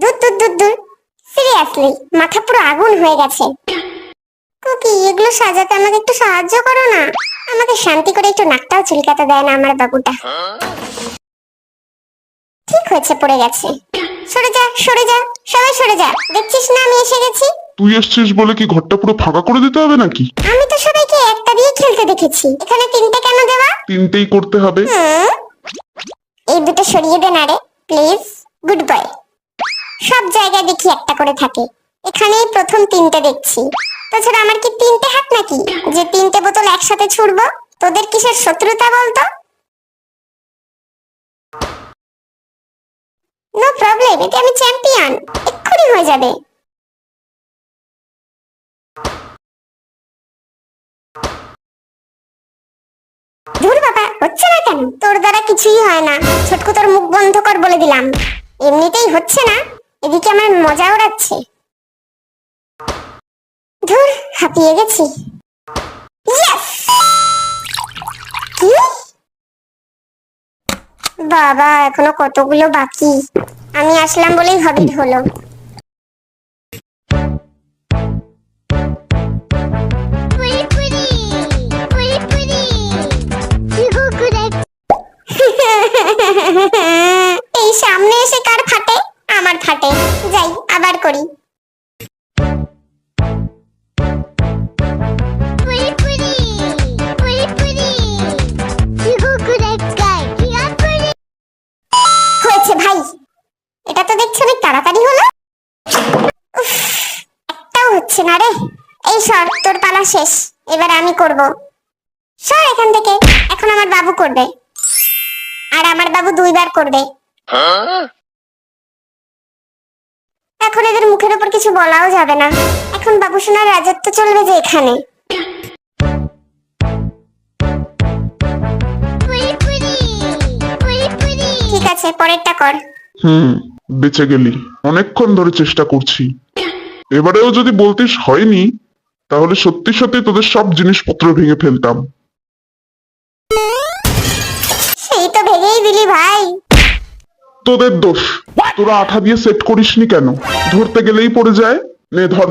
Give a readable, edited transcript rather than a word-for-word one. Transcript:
দূর দূর দূর দূর, সিরিয়াসলি মাথা পুরো আগুন হয়ে গেছে। কুকি, এগুলো সাজাতে আমাকে একটু সাহায্য করো না। আমাকে শান্তি করে একটু নাকটাও চুলকাতে দেয় না আমার বাবুটা। ঠিক হয়েছে, পড়ে গেছে। সরে যা সরে যা, সবাই সরে যা, দেখছিস না আমি এসে গেছি। তুই এসছিস বলে কি ঘরটা পুরো ফাঁকা করে দিতে হবে নাকি? আমি তো সবাইকে একটা দিয়ে খেলতে দেখেছি, এখানে তিনটে কেন দেওয়া? তিনটেই করতে হবে। এই দুটো সরিয়ে দে না রে প্লিজ। Good boy. সব জায়গায় দেখি একটা করে থাকে, এখানেই প্রথম তিনটে দেখছি। তাছাড়া আমার কি তিনটে হাত নাকি যে তিনটে বোতল একসাথে ছুড়বো? তোদের কিসের শত্রুতা বলতো? নো প্রবলেম, এটা আমি চ্যাম্পিয়ন, এক্ষুনি হয়ে যাবে। ধুর বাবা, হচ্ছে না কেন? তোর দ্বারা কিছুই হয় না। ছোটকু, তোর মুখ বন্ধ কর বলে দিলাম। এমনিতেই হচ্ছে না, এদিকে আমার মজা ওড়াচ্ছে। ধুর, হাঁপিয়ে গেছি। ইয়েস! কি? বাবা, এখনো কতগুলো বাকি। আমি আসলাম বলেই হবিট হলো। এই সামনে এসে কার ফাটে? আমার ফাটে। যাই, আবার করি। হয়েছে ভাই, এটা তো দেখছি অনেক তাড়াতাড়ি হলো। উফ, একটাও হচ্ছে না রে। এই সর, তোর পালা শেষ, এবার আমি করব। সর এখান থেকে। এখন আমার বাবু করবে, আর আমার বাবু দুইবার করবে। এখন এদের মুখের উপর কিছু বলাও যাবে না। এখন বাবু সোনার রাজত্ব চলবে যে এখানে। ঠিক আছে, পরেরটা কর। বেঁচে গেলি। অনেকক্ষণ ধরে চেষ্টা করছি। এবারেও যদি বলতিস হয়নি, তাহলে সত্যি সত্যি তোদের সব জিনিসপত্র ভেঙে ফেলতাম। সেই তো ভেঙেই দিলি ভাই। তোদের দোষ। তোরা আঠা দিয়ে সেট করিসনি কেন? ধরতে গেলেই পড়ে যায়। নে ধর।